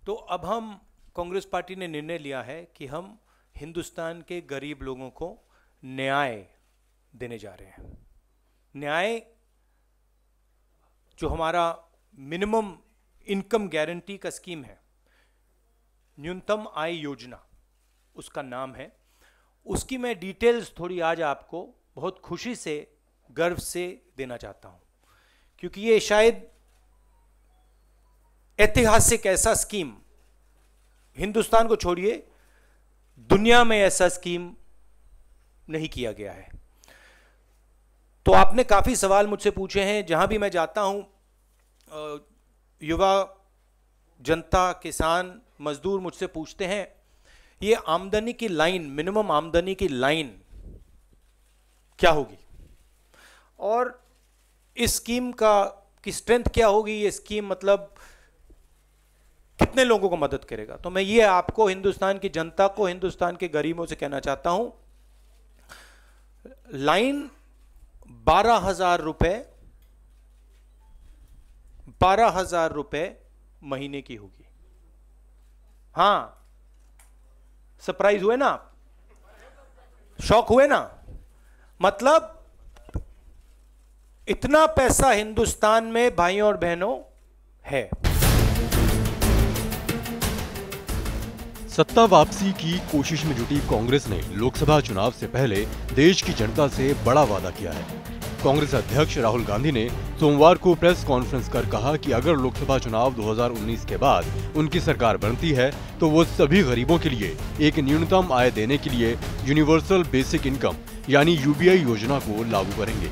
तो अब हम कांग्रेस पार्टी ने निर्णय लिया है कि हम हिंदुस्तान के गरीब लोगों को न्याय देने जा रहे हैं। न्याय जो हमारा मिनिमम इनकम गारंटी का स्कीम है, न्यूनतम आय योजना उसका नाम है, उसकी मैं डिटेल्स थोड़ी आज आपको बहुत खुशी से, गर्व से देना चाहता हूं, क्योंकि ये शायद ऐतिहासिक ऐसा स्कीम, हिंदुस्तान को छोड़िए दुनिया में ऐसा स्कीम नहीं किया गया है। तो आपने काफी सवाल मुझसे पूछे हैं, जहां भी मैं जाता हूं युवा, जनता, किसान, मजदूर मुझसे पूछते हैं ये आमदनी की लाइन, मिनिमम आमदनी की लाइन क्या होगी और इस स्कीम की स्ट्रेंथ क्या होगी, ये स्कीम मतलब कितने लोगों को मदद करेगा। तो मैं ये आपको, हिंदुस्तान की जनता को, हिंदुस्तान के गरीबों से कहना चाहता हूं, लाइन 12,000 रुपए, 12,000 रुपए महीने की होगी। हां, सरप्राइज हुए ना आप, शॉक हुए ना, मतलब इतना पैसा हिंदुस्तान में भाइयों और बहनों है। सत्ता वापसी की कोशिश में जुटी कांग्रेस ने लोकसभा चुनाव से पहले देश की जनता से बड़ा वादा किया है। कांग्रेस अध्यक्ष राहुल गांधी ने सोमवार को प्रेस कॉन्फ्रेंस कर कहा कि अगर लोकसभा चुनाव 2019 के बाद उनकी सरकार बनती है तो वो सभी गरीबों के लिए एक न्यूनतम आय देने के लिए यूनिवर्सल बेसिक इनकम यानी यूबीआई योजना को लागू करेंगे।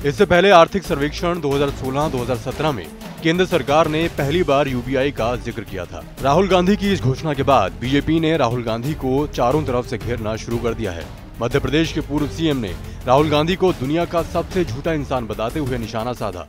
इससे पहले आर्थिक सर्वेक्षण 2016-2017 में केंद्र सरकार ने पहली बार यूबीआई का जिक्र किया था। राहुल गांधी की इस घोषणा के बाद बीजेपी ने राहुल गांधी को चारों तरफ से घेरना शुरू कर दिया है। मध्य प्रदेश के पूर्व सीएम ने राहुल गांधी को दुनिया का सबसे झूठा इंसान बताते हुए निशाना साधा।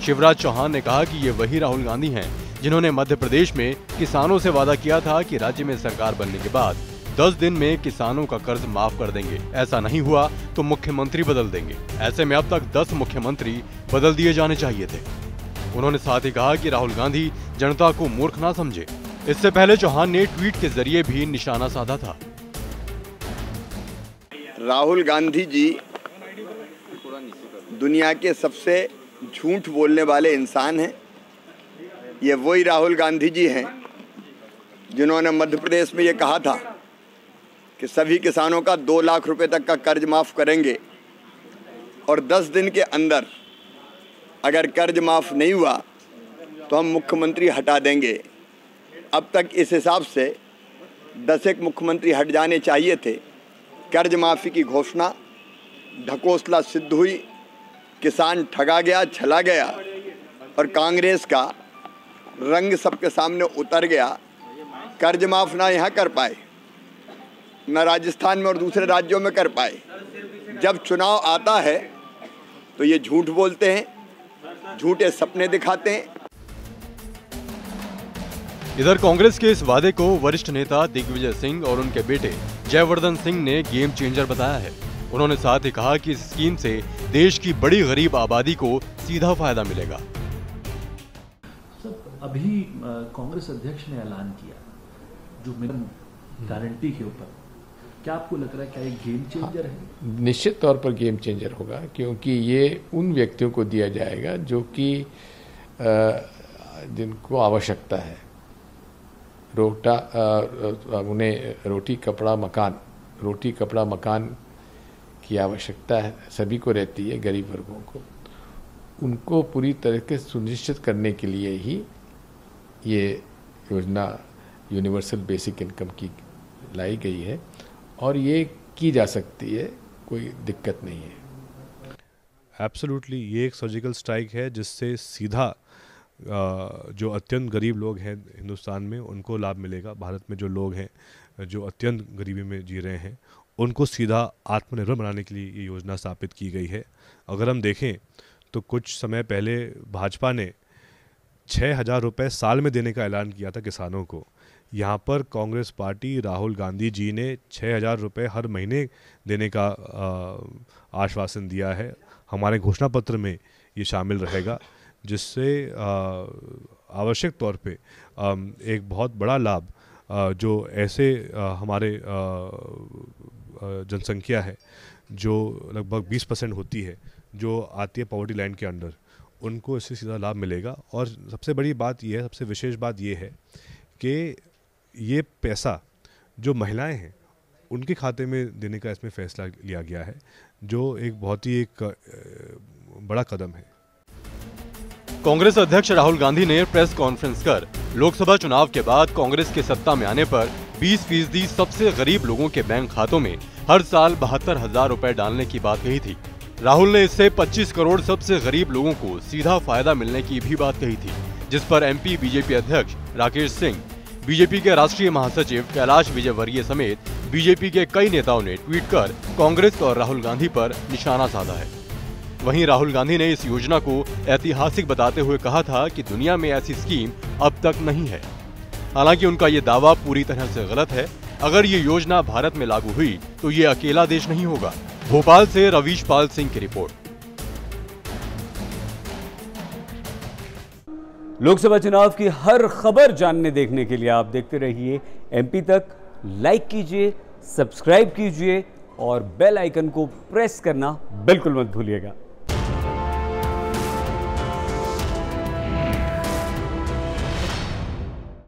शिवराज चौहान ने कहा कि ये वही राहुल गांधी हैं जिन्होंने मध्य प्रदेश में किसानों से वादा किया था कि राज्य में सरकार बनने के बाद 10 दिन में किसानों का कर्ज माफ कर देंगे। ऐसा नहीं हुआ तो मुख्यमंत्री बदल देंगे। ऐसे में अब तक 10 मुख्यमंत्री बदल दिए जाने चाहिए थे। उन्होंने साथ ही कहा कि राहुल गांधी जनता को मूर्ख ना समझे। इससे पहले चौहान ने ट्वीट के जरिए भी निशाना साधा था। राहुल गांधी जी दुनिया के सबसे झूठ बोलने वाले इंसान हैं। ये वही राहुल गांधी जी हैं जिन्होंने मध्य प्रदेश में ये कहा था कि सभी किसानों का 2 लाख रुपए तक का कर्ज माफ़ करेंगे और 10 दिन के अंदर अगर कर्ज माफ़ नहीं हुआ तो हम मुख्यमंत्री हटा देंगे। अब तक इस हिसाब से 10 मुख्यमंत्री हट जाने चाहिए थे। कर्ज माफ़ी की घोषणा ढकोसला सिद्ध हुई, किसान ठगा गया, छला गया और कांग्रेस का रंग सबके सामने उतर गया। कर्ज माफ़ ना यहाँ कर पाए, न राजस्थान में और दूसरे राज्यों में कर पाए। जब चुनाव आता है तो ये झूठ बोलते हैं, झूठे सपने दिखाते हैं। इधर कांग्रेस के इस वादे को वरिष्ठ नेता दिग्विजय सिंह और उनके बेटे जयवर्धन सिंह ने गेम चेंजर बताया है। उन्होंने साथ ही कहा कि इस स्कीम से देश की बड़ी गरीब आबादी को सीधा फायदा मिलेगा। अभी कांग्रेस अध्यक्ष ने ऐलान किया जो मिनिमम गारंटी के ऊपर, क्या आपको लग रहा है क्या ये गेम चेंजर है? निश्चित तौर पर गेम चेंजर होगा, क्योंकि ये उन व्यक्तियों को दिया जाएगा जो कि जिनको आवश्यकता है। उन्हें रोटी कपड़ा मकान की आवश्यकता है, सभी को रहती है, गरीब वर्गों को। उनको पूरी तरह से सुनिश्चित करने के लिए ही ये योजना यूनिवर्सल बेसिक इनकम की लाई गई है और ये की जा सकती है, कोई दिक्कत नहीं है। एब्सोल्युटली, ये एक सर्जिकल स्ट्राइक है जिससे सीधा जो अत्यंत गरीब लोग हैं हिंदुस्तान में उनको लाभ मिलेगा। भारत में जो लोग हैं जो अत्यंत गरीबी में जी रहे हैं उनको सीधा आत्मनिर्भर बनाने के लिए ये योजना स्थापित की गई है। अगर हम देखें तो कुछ समय पहले भाजपा ने 6,000 रुपये साल में देने का ऐलान किया था किसानों को। यहाँ पर कांग्रेस पार्टी, राहुल गांधी जी ने 6,000 रुपये हर महीने देने का आश्वासन दिया है। हमारे घोषणा पत्र में ये शामिल रहेगा, जिससे आवश्यक तौर पे एक बहुत बड़ा लाभ जो ऐसे हमारे जनसंख्या है जो लगभग 20% होती है, जो आती है पॉवर्टी लाइन के अंडर, उनको इससे सीधा लाभ मिलेगा। और सबसे बड़ी बात यह है, सबसे विशेष बात यह है कि ये पैसा जो महिलाएं हैं उनके खाते में देने का इसमें फैसला लिया गया है, जो एक बहुत ही एक बड़ा कदम है। कांग्रेस अध्यक्ष राहुल गांधी ने प्रेस कॉन्फ्रेंस कर लोकसभा चुनाव के बाद कांग्रेस के सत्ता में आने पर 20% सबसे गरीब लोगों के बैंक खातों में हर साल 72,000 रुपए डालने की बात कही थी। राहुल ने इससे 25 करोड़ सबसे गरीब लोगों को सीधा फायदा मिलने की भी बात कही थी, जिस पर एमपी बीजेपी अध्यक्ष राकेश सिंह, बीजेपी के राष्ट्रीय महासचिव कैलाश विजयवर्गीय समेत बीजेपी के कई नेताओं ने ट्वीट कर कांग्रेस और राहुल गांधी पर निशाना साधा है। वहीं राहुल गांधी ने इस योजना को ऐतिहासिक बताते हुए कहा था कि दुनिया में ऐसी स्कीम अब तक नहीं है। हालांकि उनका ये दावा पूरी तरह से गलत है। अगर ये योजना भारत में लागू हुई तो ये अकेला देश नहीं होगा। भोपाल से रवीश पाल सिंह की रिपोर्ट। लोकसभा चुनाव की हर खबर जानने देखने के लिए आप देखते रहिए एमपी तक। लाइक कीजिए, सब्सक्राइब कीजिए और बेल आइकन को प्रेस करना बिल्कुल मत भूलिएगा।